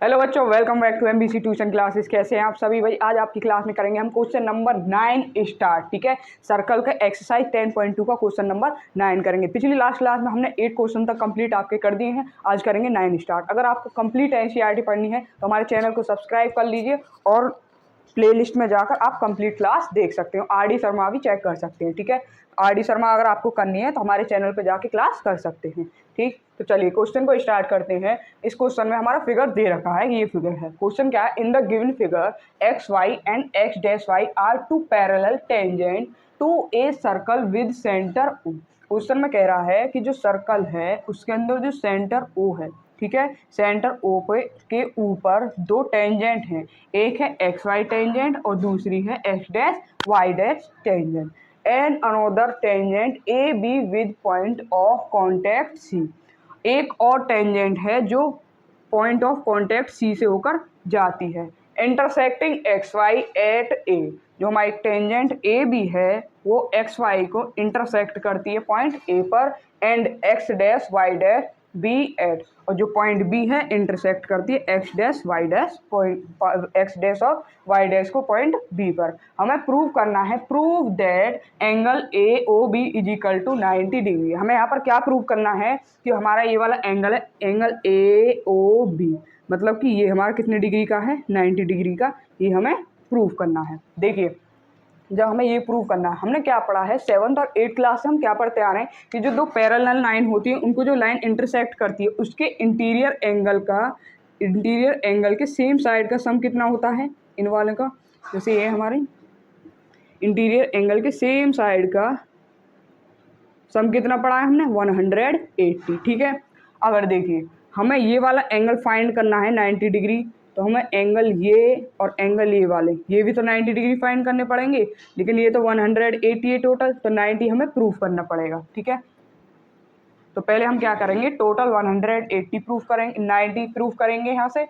Hello बच्चों, welcome back to MBC tuition classes. कैसे हैं आप सभी भाई? आज आपकी क्लास में करेंगे हम क्वेश्चन नंबर 9 स्टार्ट। ठीक है, सर्कल का एक्सरसाइज 10.2 का क्वेश्चन नंबर 9 करेंगे। पिछली लास्ट क्लास में हमने 8 क्वेश्चन तक कंप्लीट आपके कर दिए हैं। आज करेंगे 9 स्टार्ट। अगर आपको कंप्लीट एनसीईआरटी पढ़नी है तो हमारे चैनल को सब्सक्राइब कर लीजिए और प्लेलिस्ट में जाकर आप कंप्लीट क्लास देख सकते हो। आर डी शर्मा भी चेक कर सकते हैं। ठीक है, आर डी शर्मा अगर आपको करनी है तो हमारे चैनल पे जाके क्लास कर सकते हैं। ठीक, तो चलिए क्वेश्चन को स्टार्ट करते हैं। इस क्वेश्चन में हमारा फिगर दे रखा है, ये फिगर है। क्वेश्चन क्या है? In the given figure X Y and X dash Y are two parallel tangent to a circle with centre O. Question में कह रहा है कि जो सर्कल है उसके अंदर जो सेंटर ओ है, ठीक है, सेंटर ओ पे के ऊपर दो टेंजेंट हैं। एक है एक्स वाई टेंजेंट और दूसरी है X dash Y dash tangent and another tangent A B with point of contact C. एक और टेंजेंट है जो पॉइंट ऑफ कॉन्टैक्ट सी से होकर जाती है। इंटरसेक्टिंग एक्स वाई एट ए, जो हमारी टेंजेंट ए बी है वो एक्स वाई को इंटरसेक्ट करती है पॉइंट ए पर, and X dash Y dash B at, और जो पॉइंट बी है इंटरसेक्ट करती है X dash Y dash point X dash और वाई डैश को पॉइंट बी पर। हमें प्रूव करना है, prove that angle A O B is equal to 90 degree. हमें यहाँ पर क्या प्रूव करना है कि हमारा ये वाला एंगल है एंगल ए ओ बी, मतलब कि ये हमारा कितने डिग्री का है? 90 डिग्री का। ये हमें प्रूव करना है। देखिए, जब हमें ये प्रूव करना है, हमने क्या पढ़ा है 7th और 8th क्लास से हम क्या पढ़ते आ रहे हैं कि जो दो पैरेलल लाइन होती है उनको जो लाइन इंटरसेक्ट करती है उसके इंटीरियर एंगल के सेम साइड का सम कितना होता है इन वाले का। जैसे ये हमारे इंटीरियर एंगल के सेम साइड का सम कितना पढ़ा है हमने? 180। ठीक है, अगर देखिए हमें ये वाला एंगल फाइंड करना है 90 डिग्री, तो हमें एंगल ये और एंगल ये वाले ये भी तो 90 डिग्री फाइंड करने पड़ेंगे, लेकिन ये तो 180 है टोटल, तो 90 हमें प्रूफ करना पड़ेगा। ठीक है, तो पहले हम क्या करेंगे, टोटल 180 प्रूफ करेंगे, 90 प्रूफ करेंगे यहाँ से,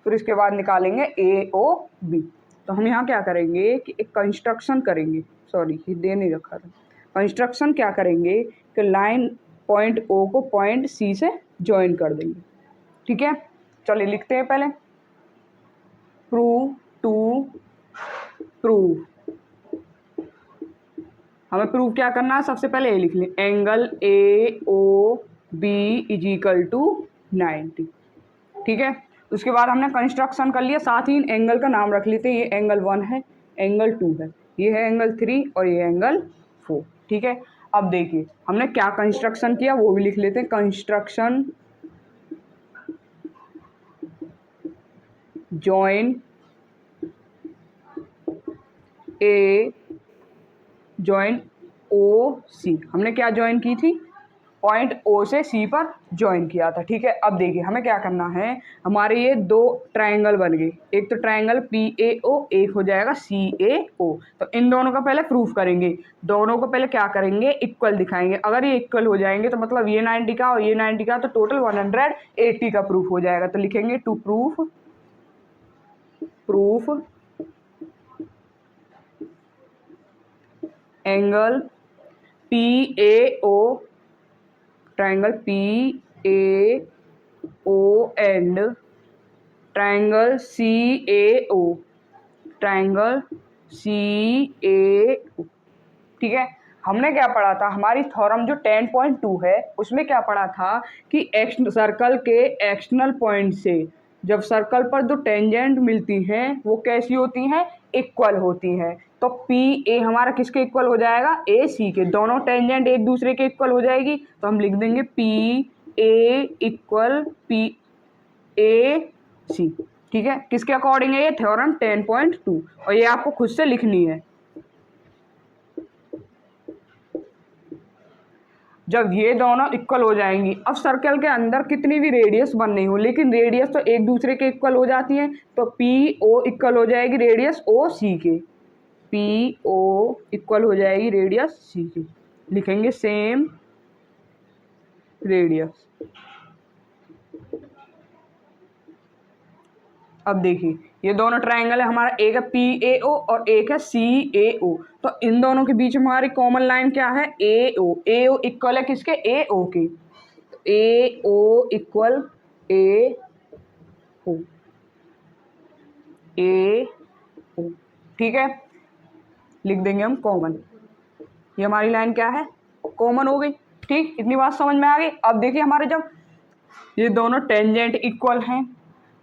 फिर इसके बाद निकालेंगे ए ओ बी। तो हम यहाँ क्या करेंगे कि एक कंस्ट्रक्शन करेंगे, सॉरी ये दे नहीं रखा था। कंस्ट्रक्शन क्या करेंगे कि लाइन पॉइंट ओ को पॉइंट सी से ज्वाइन कर देंगे। ठीक है, चलिए लिखते हैं पहले। प्रूव टू प्रूव, हमें प्रूव क्या करना है? सबसे पहले ये लिख लें, angle A O B is equal to 90। ठीक है, उसके बाद हमने कंस्ट्रक्शन कर लिया, साथ ही एंगल का नाम रख लेते हैं। ये एंगल 1 है, एंगल 2 है, ये है एंगल 3 और ये एंगल 4। ठीक है, अब देखिए हमने क्या कंस्ट्रक्शन किया वो भी लिख लेते हैं। कंस्ट्रक्शन जॉइन ए जॉइन ओ सी, हमने क्या ज्वाइन की थी? पॉइंट ओ से सी पर ज्वाइन किया था। ठीक है, अब देखिए हमें क्या करना है, हमारे ये दो ट्रायंगल बन गए, एक तो ट्रायंगल पी ए ओ, एक हो जाएगा सी ए ओ। तो इन दोनों का पहले प्रूफ करेंगे, दोनों को पहले क्या करेंगे, इक्वल दिखाएंगे। अगर ये इक्वल हो जाएंगे तो मतलब ये 90 का और ये 90 का, तो टोटल 180 का प्रूफ हो जाएगा। तो लिखेंगे to proof angle P A O, triangle P A O and triangle C A O, triangle C A O. ठीक है, हमने क्या पढ़ा था, हमारी थ्योरम जो 10.2 है उसमें क्या पढ़ा था कि सर्कल के एक्सटर्नल पॉइंट से जब सर्कल पर दो टेंजेंट मिलती हैं वो कैसी होती हैं? इक्वल होती हैं। तो पी ए हमारा किसके इक्वल हो जाएगा? ए सी के। दोनों टेंजेंट एक दूसरे के इक्वल हो जाएगी तो हम लिख देंगे P A equal P A C. ठीक है, किसके अकॉर्डिंग है ये? थ्योरम 10.2, और ये आपको खुद से लिखनी है। जब ये दोनों इक्वल हो जाएंगी, अब सर्कल के अंदर कितनी भी रेडियस बन नहीं हो, लेकिन रेडियस तो एक दूसरे के इक्वल हो जाती हैं, तो पी ओ इक्वल हो जाएगी रेडियस ओ सी के, पी ओ इक्वल हो जाएगी रेडियस सी की। लिखेंगे सेम रेडियस। अब देखिए ये दोनों ट्रायंगल है हमारा, एक है पी ए ओ और एक है सी ए ओ। तो इन दोनों के बीच में हमारी कॉमन लाइन क्या है? ए ओ। ए ओ इक्वल है किसके? ए ओ के। ए ओ इक्वल ए ओ। ए ओ, ठीक है, लिख देंगे हम कॉमन। ये हमारी लाइन क्या है, कॉमन हो गई। ठीक, इतनी बात समझ में आ गई। अब देखिए हमारे जब ये दोनों टेंजेंट इक्वल हैं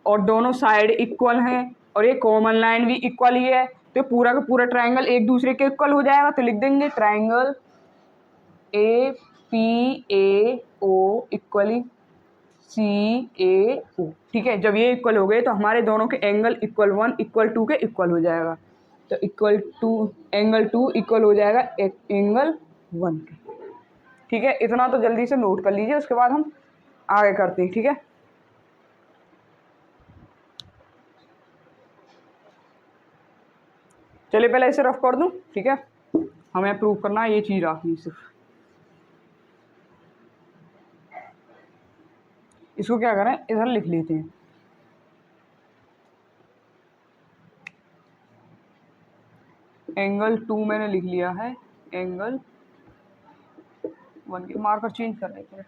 और दोनों साइड इक्वल हैं और ये कॉमन लाइन भी इक्वल ही है, तो पूरा का पूरा ट्रायंगल एक दूसरे के इक्वल हो जाएगा। तो लिख देंगे triangle A P A O equally C A O. ठीक है, जब ये इक्वल हो गए तो हमारे दोनों के एंगल इक्वल 1 इक्वल 2 के इक्वल हो जाएगा। तो इक्वल टू एंगल 2 इक्वल हो जाएगा एंगल 1 के। ठीक है, इतना तो जल्दी से नोट कर लीजिए, उसके बाद हम आगे करते हैं। ठीक है, चलिए पहले इसे रफ कर दूं। ठीक है, हमें प्रूव करना है, ये चीज़ रखनी सिर्फ। इसको क्या करें, इधर लिख लेते हैं। एंगल 2 मैंने लिख लिया है, एंगल 1 के मार्कर चेंज कर रहे हैं।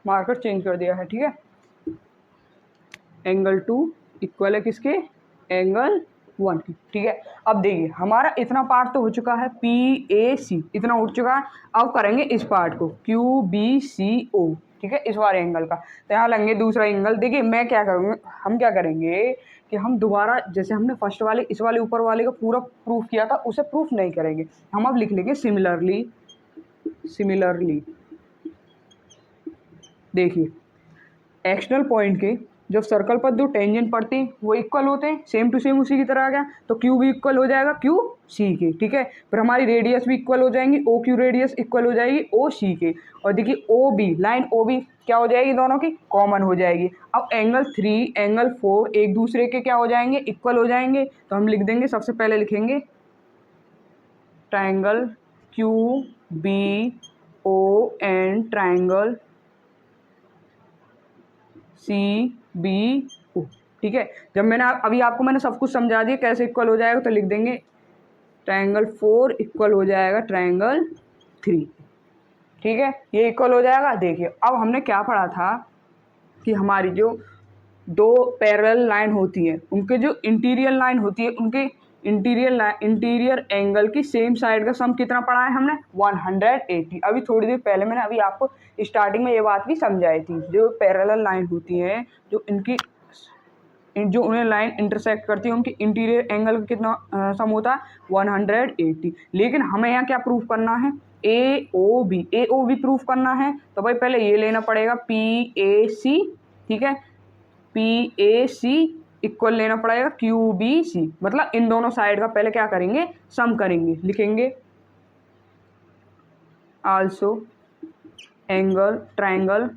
मार्कर चेंज कर दिया है। ठीक है, एंगल 2 इक्वल है किसके, एंगल 1 की। ठीक है, अब देखिए हमारा इतना पार्ट तो हो चुका है, पी ए सी इतना उठ चुका है। अब करेंगे इस पार्ट को, क्यू बी सी ओ। ठीक है, इस वाले एंगल का, तो यहाँ लेंगे दूसरा एंगल। देखिए मैं क्या करूँगा, हम क्या करेंगे कि हम दोबारा जैसे हमने फर्स्ट वाले इस वाले ऊपर वाले का पूरा प्रूफ किया था, उसे प्रूफ नहीं करेंगे। हम अब लिख लेंगे सिमिलरली। सिमिलरली देखिए, एक्सटर्नल पॉइंट के जब सर्कल पर दो टेंजेंट पड़ते हैं वो इक्वल होते हैं, सेम टू सेम उसी की तरह आ गया। तो क्यू भी इक्वल हो जाएगा क्यू सी के। ठीक है, फिर हमारी रेडियस भी इक्वल हो जाएंगी, ओ क्यू रेडियस इक्वल हो जाएगी ओ सी के। और देखिए O B, line O B क्या हो जाएगी, दोनों की कॉमन हो जाएगी। अब एंगल 3 एंगल 4 एक दूसरे के क्या हो जाएंगे, इक्वल हो जाएंगे। तो हम लिख देंगे, सबसे पहले लिखेंगे triangle Q B O and triangle C B O. ठीक है, जब मैंने अभी आपको मैंने सब कुछ समझा दिया कैसे इक्वल हो जाएगा, तो लिख देंगे ट्रायंगल 4 इक्वल हो जाएगा ट्रायंगल 3। ठीक है, ये इक्वल हो जाएगा। देखिए अब हमने क्या पढ़ा था कि हमारी जो दो पैरेलल लाइन होती है, उनके जो इंटीरियर लाइन होती है, उनके इंटीरियर एंगल की सेम साइड का सम कितना पढ़ा है हमने, 180। अभी थोड़ी देर पहले मैंने अभी आपको स्टार्टिंग में ये बात भी समझाई थी। जो पैरेलल लाइन होती है, जो इनकी जो उन्हें लाइन इंटरसेक्ट करती है, उनकी इंटीरियर एंगल का कितना सम होता है, 180। लेकिन हमें यहाँ क्या प्रूफ करना है, ए ओ बी प्रूफ करना है। तो भाई पहले ये लेना पड़ेगा पी ए सी। ठीक है, पी ए सी इक्वल लेना पड़ेगा क्यू बी सी। मतलब इन दोनों साइड का पहले क्या करेंगे, सम करेंगे। लिखेंगे also angle triangle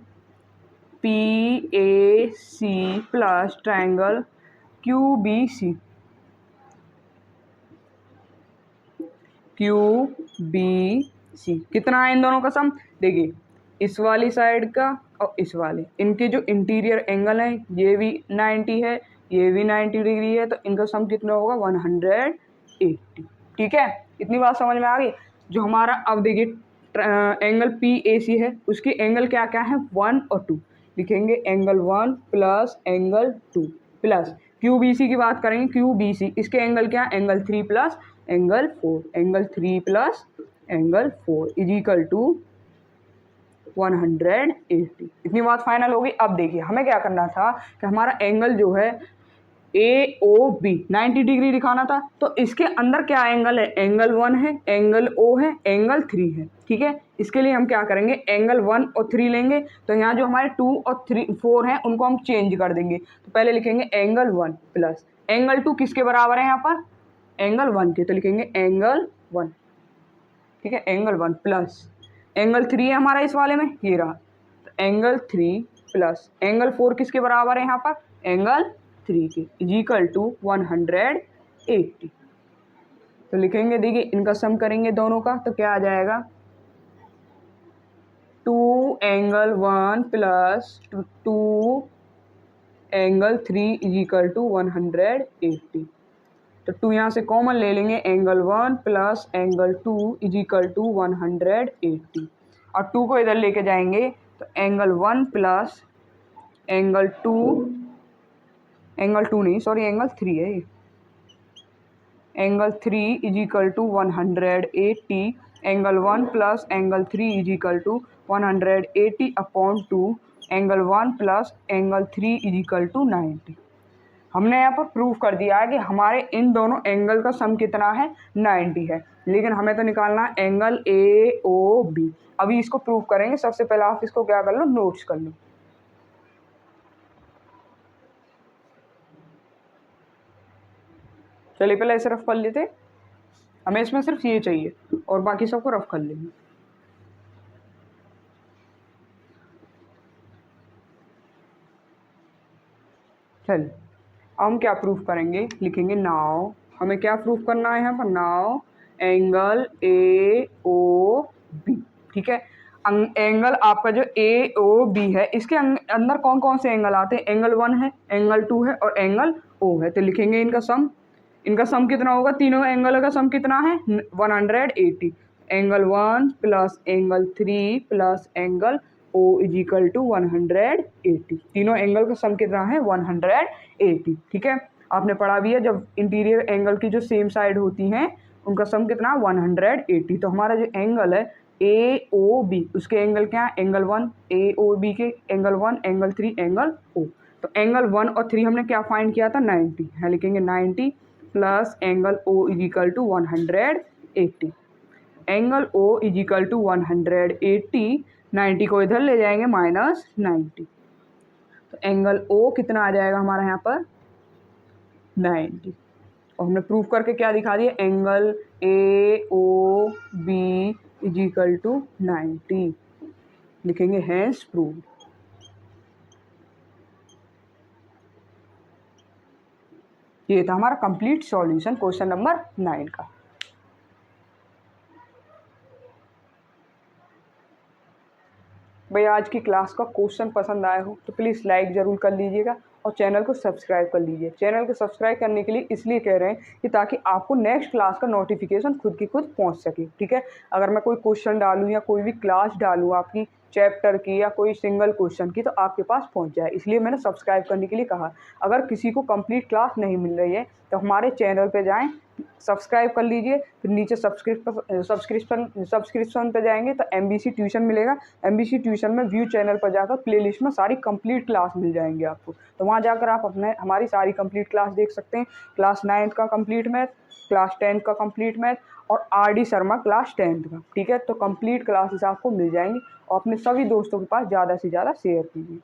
P A C plus triangle Q B C. Q B C कितना है इन दोनों का सम, देखिए इस वाली साइड का और इस वाले, इनके जो इंटीरियर एंगल है ये भी 90 है, ये भी 90 डिग्री है। तो इनका सम कितना होगा, 180। ठीक है, इतनी बात समझ में आ गई। जो हमारा अब देखिए एंगल पी ए सी है, उसकी एंगल क्या क्या है, 1 और 2। लिखेंगे angle 1 plus angle 2 plus Q B C की बात करेंगे, क्यू बी सी इसके एंगल क्या, angle 3 plus angle 4। Angle 3 plus angle 4 is equal to 180। इतनी बात फाइनल होगी। अब देखिए हमें क्या करना था कि हमारा एंगल जो है ए ओ बी 90 डिग्री दिखाना था। तो इसके अंदर क्या एंगल है, एंगल 1 है, एंगल ओ है, एंगल 3 है। ठीक है, इसके लिए हम क्या करेंगे, एंगल 1 और 3 लेंगे। तो यहाँ जो हमारे 2 और 3 4 हैं उनको हम चेंज कर देंगे। तो पहले लिखेंगे एंगल 1 प्लस एंगल 2 किसके बराबर है यहाँ पर, एंगल 1 के। तो लिखेंगे एंगल 1। ठीक है, एंगल 1 प्लस एंगल 3 है हमारा इस वाले में, ये रहा। तो एंगल 3 प्लस एंगल 4 किसके बराबर है यहाँ पर, एंगल 3 के, इज इक्वल टू 180। तो लिखेंगे, देखिए इनका सम करेंगे दोनों का, तो क्या आ जाएगा, 2 angle 1 plus 2 angle 3 is equal to 180। तो 2 यहाँ से कॉमन ले लेंगे, angle 1 plus angle 2 is equal to 180 और 2 को इधर लेके जाएंगे तो एंगल 1 प्लस एंगल 2, एंगल 2 नहीं सॉरी एंगल 3 है ये, angle 3 is equal to 180, angle 1 plus angle 3 is equal to 180 upon 2, angle 1 plus angle 3 is equal to 90। हमने यहाँ पर प्रूव कर दिया है कि हमारे इन दोनों एंगल का सम कितना है, 90 है, लेकिन हमें तो निकालना है एंगल ए ओ बी। अभी इसको प्रूव करेंगे, सबसे पहले आप इसको क्या कर लो, नोट्स कर लो। चलिए पहले ऐसे रफ कर लेते, हमें इसमें सिर्फ ये चाहिए और बाकी सबको रफ कर लेंगे। चल हम क्या प्रूफ करेंगे, लिखेंगे नाउ, हमें क्या प्रूफ करना है यहाँ पर, now angle A O B. ठीक है, एंगल आपका जो ए ओ बी है इसके अंदर कौन कौन से एंगल आते हैं, एंगल 1 है, एंगल 2 है और एंगल ओ है। तो लिखेंगे इनका सम, इनका सम कितना होगा, तीनों एंगल का सम कितना है 180, angle 1 plus angle 3 plus angle O is equal to 180। तीनों एंगल का सम कितना है 180। ठीक है, आपने पढ़ा भी है जब इंटीरियर एंगल की जो सेम साइड होती हैं उनका सम कितना 180। तो हमारा जो एंगल है ए ओ बी उसके एंगल क्या है, एंगल 1, ए ओ बी के एंगल 1, एंगल 3, एंगल ओ। तो एंगल 1 और 3 हमने क्या फाइंड किया था, 90 है, लिखेंगे 90 plus angle O is equal to 180, angle O is equal to 180, 90 को इधर ले जाएंगे माइनस 90, तो एंगल ओ कितना आ जाएगा हमारा यहाँ पर 90। और हमने प्रूव करके क्या दिखा दिया, angle A O B is equal to 90, लिखेंगे हैंस प्रूव। ये था हमारा कंप्लीट सॉल्यूशन क्वेश्चन नंबर 9 का। भाई आज की क्लास का क्वेश्चन पसंद आया हो तो प्लीज़ लाइक ज़रूर कर लीजिएगा और चैनल को सब्सक्राइब कर लीजिए। चैनल को सब्सक्राइब करने के लिए इसलिए कह रहे हैं कि ताकि आपको नेक्स्ट क्लास का नोटिफिकेशन खुद की खुद पहुंच सके। ठीक है, अगर मैं कोई क्वेश्चन डालूँ या कोई भी क्लास डालूँ आपकी चैप्टर की या कोई सिंगल क्वेश्चन की तो आपके पास पहुंच जाए, इसलिए मैंने सब्सक्राइब करने के लिए कहा। अगर किसी को कंप्लीट क्लास नहीं मिल रही है तो हमारे चैनल पे जाएं, सब्सक्राइब कर लीजिए, फिर नीचे सब्सक्रिप्शन पे जाएंगे तो MBC ट्यूशन मिलेगा। MBC ट्यूशन में व्यू चैनल पर जाकर प्लेलिस्ट में सारी कंप्लीट क्लास मिल जाएंगे आपको, तो वहाँ जाकर आप हमारी सारी कंप्लीट क्लास देख सकते हैं। क्लास 9th का कंप्लीट मैथ, क्लास 10th का कंप्लीट मैथ और RD शर्मा क्लास 10th का। ठीक है, तो कंप्लीट क्लासेस आपको मिल जाएंगी और अपने सभी दोस्तों के पास ज़्यादा से ज़्यादा शेयर कीजिए।